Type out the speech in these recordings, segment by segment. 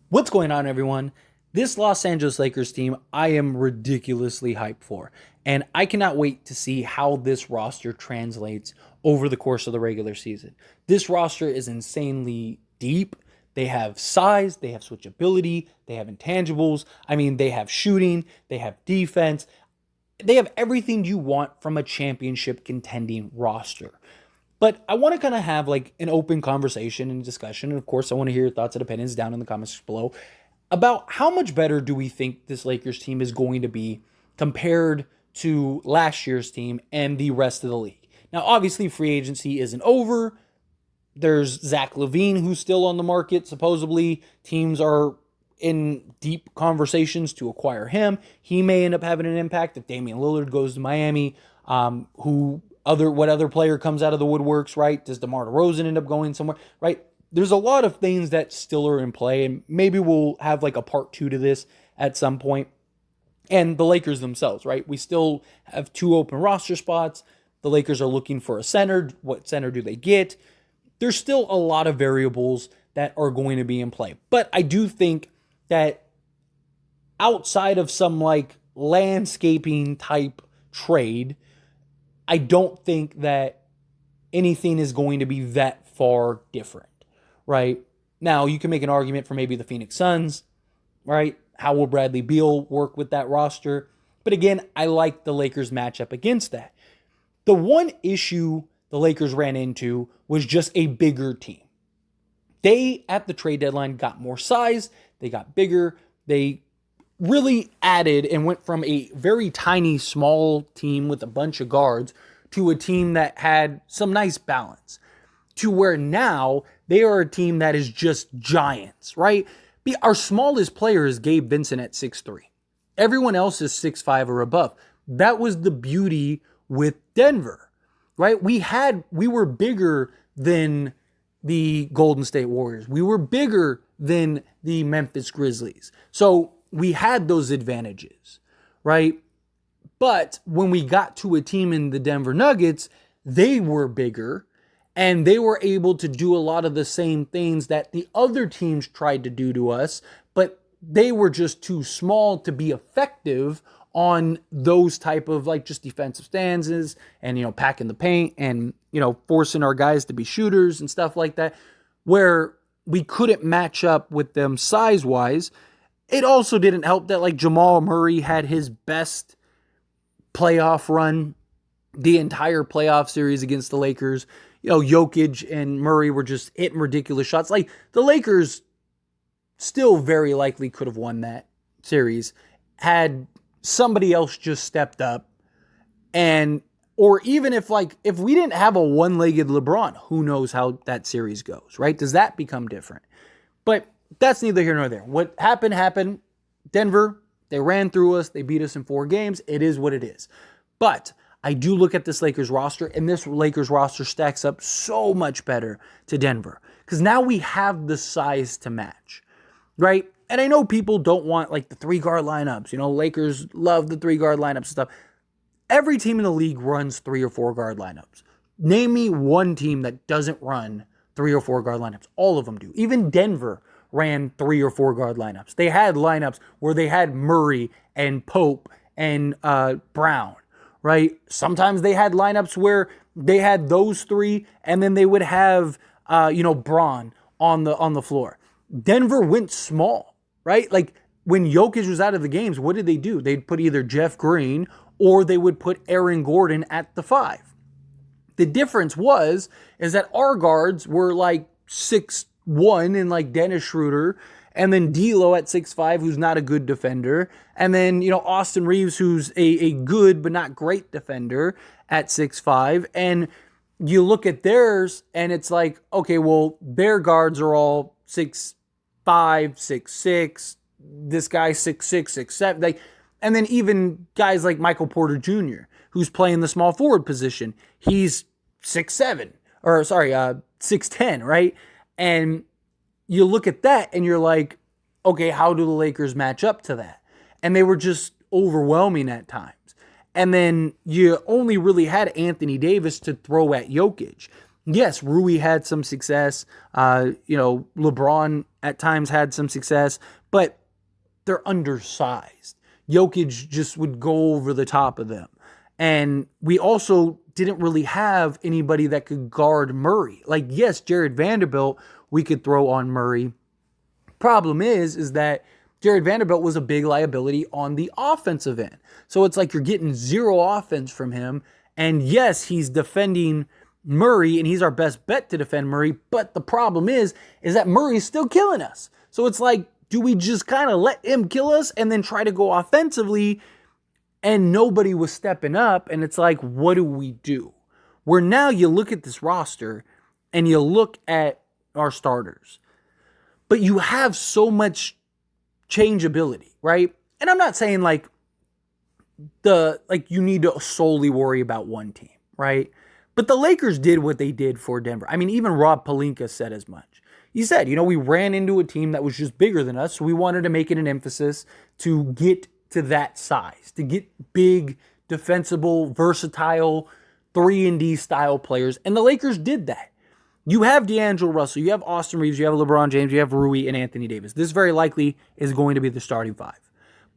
What's going on, everyone? This Los Angeles Lakers team, I am ridiculously hyped for. And I cannot wait to see how this roster translates over the course of the regular season. This roster is insanely deep. They have size, they have switchability, they have intangibles. I mean, they have shooting, they have defense. They have everything you want from a championship contending roster. But I want to kind of have like an open conversation and discussion. And of course, I want to hear your thoughts and opinions down in the comments below about how much better do we think this Lakers team is going to be compared to last year's team and the rest of the league. Now, obviously, free agency isn't over. There's Zach LaVine, who's still on the market. Supposedly, teams are in deep conversations to acquire him. He may end up having an impact if Damian Lillard goes to Miami. What other player comes out of the woodworks, right? Does DeMar DeRozan end up going somewhere, right? There's a lot of things that still are in play, and maybe we'll have like a part two to this at some point. And the Lakers themselves, right? We still have two open roster spots. The Lakers are looking for a center. What center do they get? There's still a lot of variables that are going to be in play. But I do think that outside of some like landscaping type trade, I don't think that anything is going to be that far different, right? Now, you can make an argument for maybe the Phoenix Suns, right? How will Bradley Beal work with that roster? But again, I like the Lakers matchup against that. The one issue the Lakers ran into was just a bigger team. They, at the trade deadline, got more size. They got bigger. They really added and went from a very tiny, small team with a bunch of guards to a team that had some nice balance, to where now they are a team that is just giants, right? Our smallest player is Gabe Vincent at 6'3". Everyone else is 6'5" or above. That was the beauty with Denver, right? We were bigger than the Golden State Warriors. We were bigger than the Memphis Grizzlies. So we had those advantages, right? But when we got to a team in the Denver Nuggets, they were bigger and they were able to do a lot of the same things that the other teams tried to do to us, but they were just too small to be effective on those type of like just defensive stances and, packing the paint and, forcing our guys to be shooters and stuff like that, where we couldn't match up with them size-wise. It also didn't help that like Jamal Murray had his best playoff run the entire playoff series against the Lakers. Jokic and Murray were just hitting ridiculous shots. Like the Lakers still very likely could have won that series had somebody else just stepped up, or even if we didn't have a one-legged LeBron, who knows how that series goes, right? Does that become different? But that's neither here nor there. What happened. Denver, they ran through us. They beat us in 4 games. It is what it is. But I do look at this Lakers roster, and this Lakers roster stacks up so much better to Denver because now we have the size to match, right? And I know people don't want like the 3-guard lineups. Lakers love the 3-guard lineups and stuff. Every team in the league runs 3 or 4-guard lineups. Name me one team that doesn't run 3 or 4-guard lineups. All of them do. Even Denver ran 3 or 4-guard lineups. They had lineups where they had Murray and Pope and Brown, right? Sometimes they had lineups where they had those 3 and then they would have Braun on the floor. Denver went small, right? Like when Jokic was out of the games, what did they do? They'd put either Jeff Green or they would put Aaron Gordon at the 5. The difference is that our guards were like 6'1" and like Dennis Schroeder, and then D'Lo at 6'5", who's not a good defender, and then Austin Reeves, who's a good but not great defender at 6'5", and you look at theirs and it's like, okay, well their guards are all 6'5", 6'6", this guy 6'6", 6'7", like. And then even guys like Michael Porter Jr., who's playing the small forward position, he's 6'7", 6'10", right? And you look at that and you're like, okay, how do the Lakers match up to that? And they were just overwhelming at times. And then you only really had Anthony Davis to throw at Jokic. Yes, Rui had some success. LeBron at times had some success, but they're undersized. Jokic just would go over the top of them. And we also didn't really have anybody that could guard Murray. Like, yes, Jared Vanderbilt, we could throw on Murray. Problem is that Jared Vanderbilt was a big liability on the offensive end. So it's like you're getting zero offense from him. And yes, he's defending Murray, and he's our best bet to defend Murray. But the problem is that Murray's still killing us. So it's like, do we just kind of let him kill us and then try to go offensively? And nobody was stepping up. And it's like, what do we do? Where now you look at this roster and you look at our starters, but you have so much changeability, right? And I'm not saying like you need to solely worry about one team, right? But the Lakers did what they did for Denver. I mean, even Rob Pelinka said as much. He said, we ran into a team that was just bigger than us, so we wanted to make it an emphasis to get to that size, to get big, defensible, versatile, 3-and-D style players. And the Lakers did that. You have D'Angelo Russell, you have Austin Reeves, you have LeBron James, you have Rui and Anthony Davis. This very likely is going to be the starting five.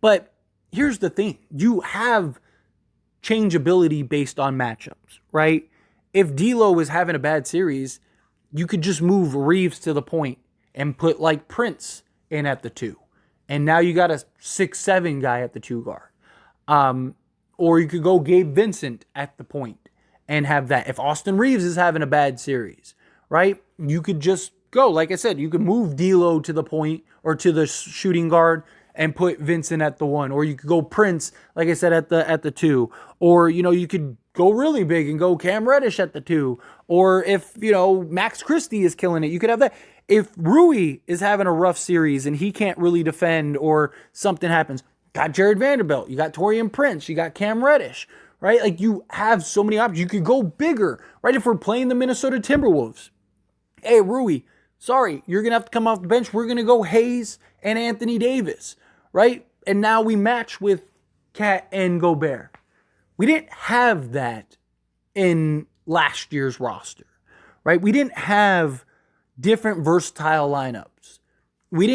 But here's the thing. You have changeability based on matchups, right? If D'Lo is having a bad series, you could just move Reeves to the point and put like Prince in at the 2. And now you got a 6'7" guy at the 2 guard. Or you could go Gabe Vincent at the point and have that. If Austin Reeves is having a bad series, right? You could just go, like I said, you could move D'Lo to the point or to the shooting guard and put Vincent at the 1. Or you could go Prince, like I said, at the 2. Or, you could go really big and go Cam Reddish at the 2. Or if, Max Christie is killing it, you could have that. If Rui is having a rough series and he can't really defend or something happens, got Jared Vanderbilt, you got Taurean Prince, you got Cam Reddish, right? Like you have so many options. You could go bigger, right? If we're playing the Minnesota Timberwolves, hey, Rui, sorry, you're going to have to come off the bench. We're going to go Hayes and Anthony Davis, right? And now we match with Cat and Gobert. We didn't have that in last year's roster, right? We didn't have different versatile lineups. We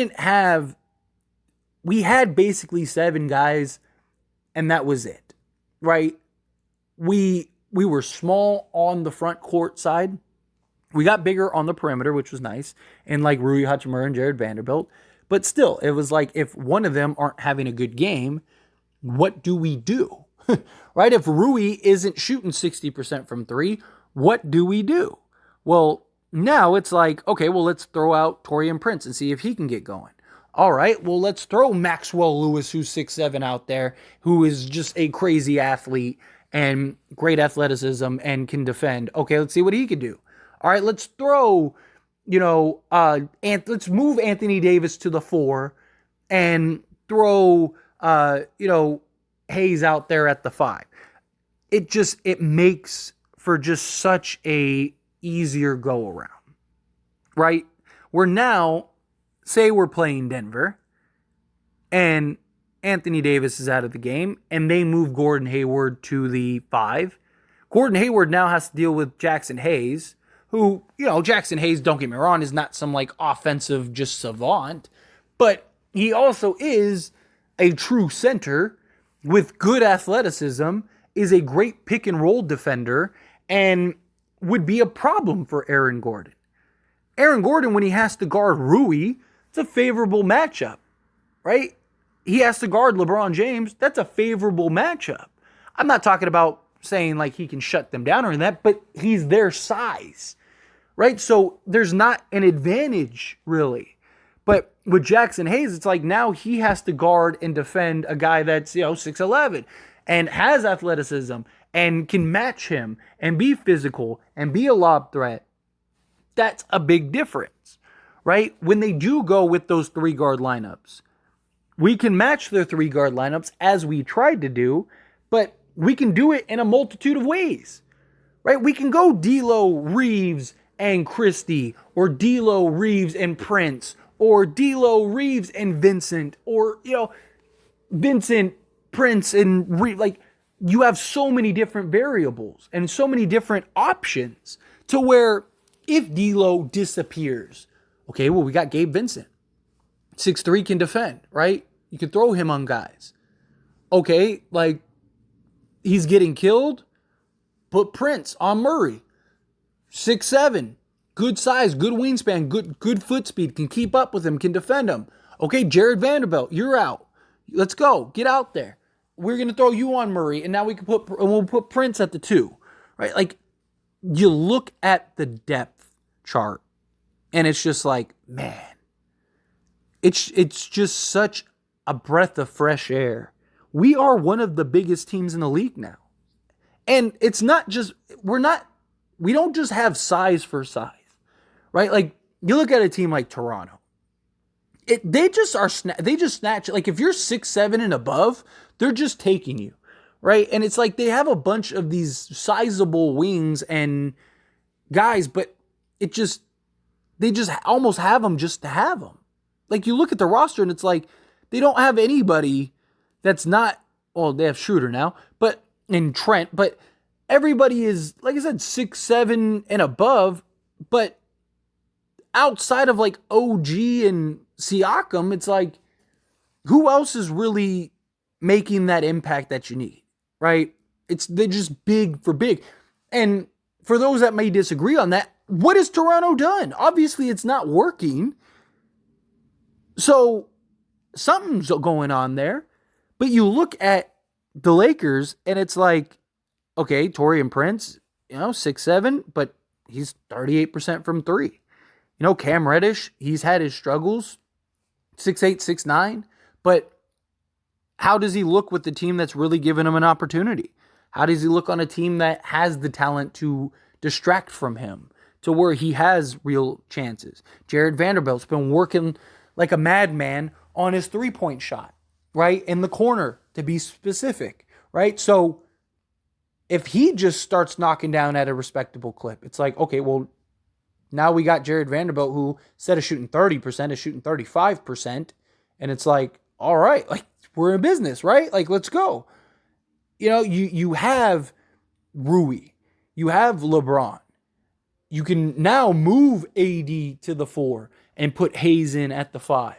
had basically 7 guys, and that was it, right? We were small on the front court side. We got bigger on the perimeter, which was nice, and like Rui Hachimura and Jared Vanderbilt. But still, it was like if one of them aren't having a good game, what do we do? Right? If Rui isn't shooting 60% from 3, what do we do? Well, now it's like, okay, well, let's throw out Taurean Prince and see if he can get going. All right, well, let's throw Maxwell Lewis, who's 6'7", out there, who is just a crazy athlete and great athleticism and can defend. Okay, let's see what he can do. All right, let's throw, let's move Anthony Davis to the 4 and throw, Hayes out there at the 5. It makes for just such a easier go around, right? We're now, say we're playing Denver and Anthony Davis is out of the game and they move Gordon Hayward to the 5. Gordon Hayward now has to deal with Jackson Hayes, who, Jackson Hayes, don't get me wrong, is not some like offensive just savant, but he also is a true center with good athleticism, is a great pick and roll defender, and would be a problem for Aaron Gordon. Aaron Gordon, when he has to guard Rui, it's a favorable matchup, right? He has to guard LeBron James. That's a favorable matchup. I'm not talking about saying like he can shut them down or that, but he's their size, right? So there's not an advantage really. But with Jackson Hayes, it's like now he has to guard and defend a guy that's, 6'11", and has athleticism and can match him and be physical and be a lob threat. That's a big difference, right? When they do go with those 3-guard lineups, we can match their 3-guard lineups as we tried to do, but we can do it in a multitude of ways, right? We can go D'Lo, Reeves, and Christie, or D'Lo, Reeves, and Prince, or D'Lo, Reeves, and Vincent, or, Vincent, Prince, and Reeves. Like, you have so many different variables and so many different options to where if D'Lo disappears, okay, well, we got Gabe Vincent. 6'3" can defend, right? You can throw him on guys. Okay, like, he's getting killed. Put Prince on Murray. 6'7", good size, good wingspan, good foot speed, can keep up with him, can defend him. Okay, Jared Vanderbilt, you're out. Let's go. Get out there. We're going to throw you on Murray, and now we'll put Prince at the 2. Right? Like, you look at the depth chart, and it's just like, man, it's just such a breath of fresh air. We are one of the biggest teams in the league now. And it's not just, we don't just have size for size, right? Like, you look at a team like Toronto. They just snatch, like, if you're 6'7" and above, they're just taking you, right? And it's like they have a bunch of these sizable wings and guys, but they just almost have them just to have them. Like, you look at the roster and it's like they don't have anybody that's not, well, they have Schroeder now, and Trent, but everybody is, like I said, 6'7" and above, but outside of like OG and Siakam, it's like, who else is really making that impact that you need, right? They're just big for big. And for those that may disagree on that, what has Toronto done? Obviously, it's not working. So something's going on there. But you look at the Lakers, and it's like, okay, Taurean Prince, 6'7", but he's 38% from 3. Cam Reddish, he's had his struggles, 6'8", 6'9", but how does he look with the team that's really giving him an opportunity? How does he look on a team that has the talent to distract from him to where he has real chances? Jared Vanderbilt's been working like a madman on his three-point shot, right? In the corner, to be specific, right? So if he just starts knocking down at a respectable clip, it's like, okay, well, now we got Jared Vanderbilt, who instead of shooting 30% is shooting 35%. And it's like, all right, like, we're in business, right? Like, let's go. You have Rui. You have LeBron. You can now move AD to the 4 and put Hayes in at the 5.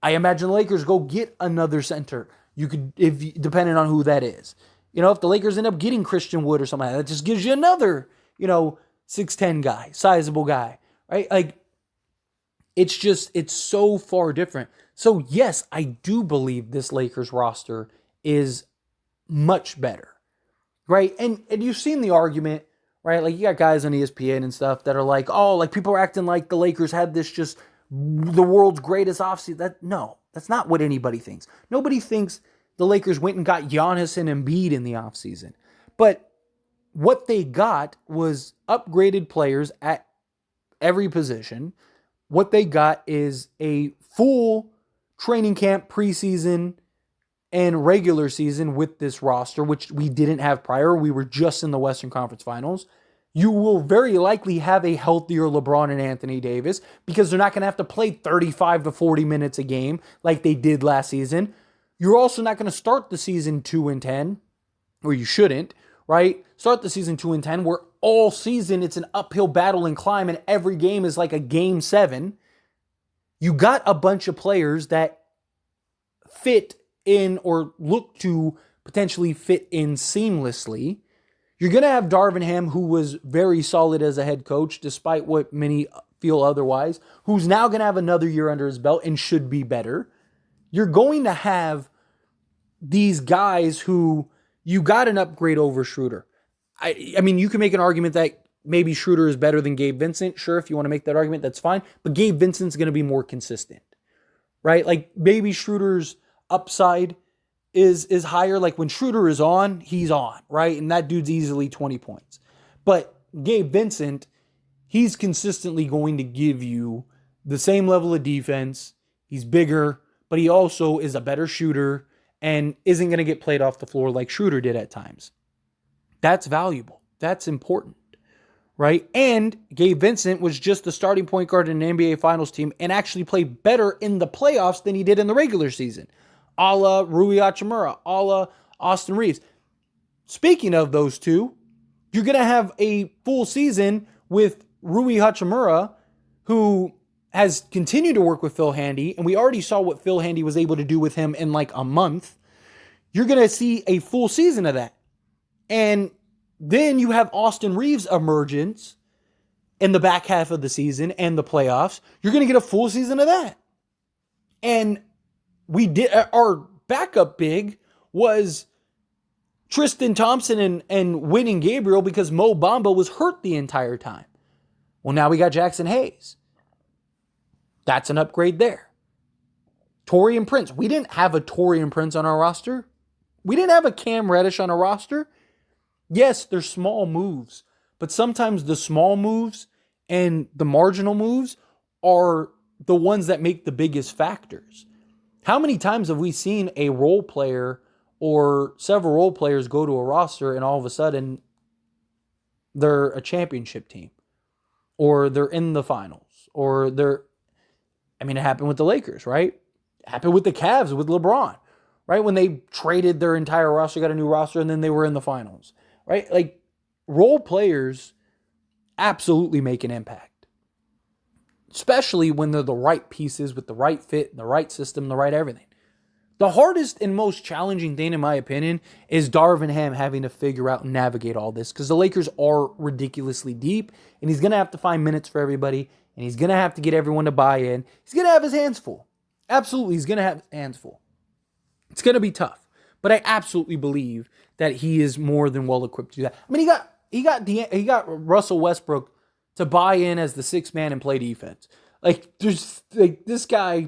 I imagine the Lakers go get another center. You could, if depending on who that is. If the Lakers end up getting Christian Wood or something like that, just gives you another, 6'10" guy, sizable guy, right? Like, it's so far different. So yes, I do believe this Lakers roster is much better, right? And you've seen the argument, right? Like, you got guys on ESPN and stuff that are like, oh, like, people are acting like the Lakers had this just the world's greatest offseason. No, that's not what anybody thinks. Nobody thinks the Lakers went and got Giannis and Embiid in the offseason. But what they got was upgraded players at every position. What they got is a full training camp, preseason, and regular season with this roster, which we didn't have prior. We were just in the Western Conference Finals. You will very likely have a healthier LeBron and Anthony Davis because they're not going to have to play 35 to 40 minutes a game like they did last season. You're also not going to start the season 2-10, or you shouldn't, right? Start the season 2-10, where all season it's an uphill battle and climb, and every game is like a game 7. You got a bunch of players that fit in or look to potentially fit in seamlessly. You're going to have Darvin Ham, who was very solid as a head coach, despite what many feel otherwise, who's now going to have another year under his belt and should be better. You're going to have these guys who you got an upgrade over Schroeder. I mean, you can make an argument that maybe Schroeder is better than Gabe Vincent. Sure, if you want to make that argument, that's fine. But Gabe Vincent's going to be more consistent, right? Like, maybe Schroeder's upside is higher. Like, when Schroeder is on, he's on, right? And that dude's easily 20 points. But Gabe Vincent, he's consistently going to give you the same level of defense. He's bigger, but he also is a better shooter and isn't going to get played off the floor like Schroeder did at times. That's valuable. That's important, right? And Gabe Vincent was just the starting point guard in an NBA Finals team and actually played better in the playoffs than he did in the regular season, a la Rui Hachimura, a la Austin Reeves. Speaking of those two, you're going to have a full season with Rui Hachimura, who has continued to work with Phil Handy, and we already saw what Phil Handy was able to do with him in like a month. You're going to see a full season of that. And then you have Austin Reeves' emergence in the back half of the season and the playoffs. You're going to get a full season of that. And our backup big was Tristan Thompson and Winning Gabriel because Mo Bamba was hurt the entire time. Well, now we got Jackson Hayes. That's an upgrade there. Taurean Prince. We didn't have a Taurean Prince on our roster. We didn't have a Cam Reddish on our roster. Yes, they're small moves, but sometimes the small moves and the marginal moves are the ones that make the biggest factors. How many times have we seen a role player or several role players go to a roster and all of a sudden they're a championship team or they're in the finals or it happened with the Lakers, right? It happened with the Cavs with LeBron, right? When they traded their entire roster, got a new roster, and then they were in the finals, right? Like, role players absolutely make an impact, especially when they're the right pieces with the right fit, the right system, the right everything. The hardest and most challenging thing, in my opinion, is Darvin Ham having to figure out and navigate all this because the Lakers are ridiculously deep, and he's going to have to find minutes for everybody, and he's going to have to get everyone to buy in. He's going to have his hands full. Absolutely, he's going to have his hands full. It's going to be tough, but I absolutely believe that he is more than well equipped to do that. I mean, he got Russell Westbrook to buy in as the sixth man and play defense. This guy,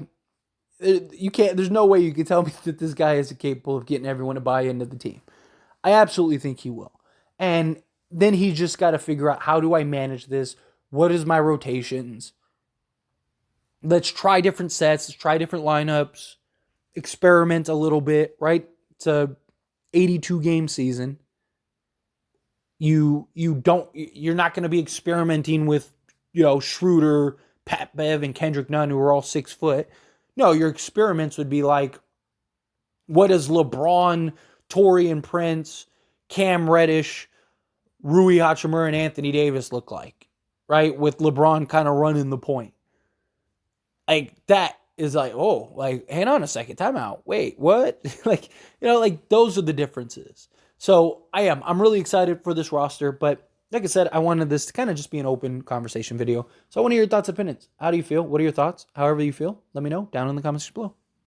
you can't. There's no way you can tell me that this guy is capable of getting everyone to buy into the team. I absolutely think he will, and then he just got to figure out, how do I manage this? What is my rotations? Let's try different sets. Let's try different lineups. Experiment a little bit, right? It's a 82 game season. You're not going to be experimenting with, Schroeder, Pat Bev, and Kendrick Nunn, who are all 6 foot. No, your experiments would be like, what does LeBron, Taurean Prince, Cam Reddish, Rui Hachimura, and Anthony Davis look like? Right? With LeBron kind of running the point. Like, that is like, oh, like, hang on a second, time out. Wait, what? Those are the differences. So I'm really excited for this roster, but like I said, I wanted this to kind of just be an open conversation video. So I want to hear your thoughts and opinions. How do you feel? What are your thoughts? However you feel, let me know down in the comments below.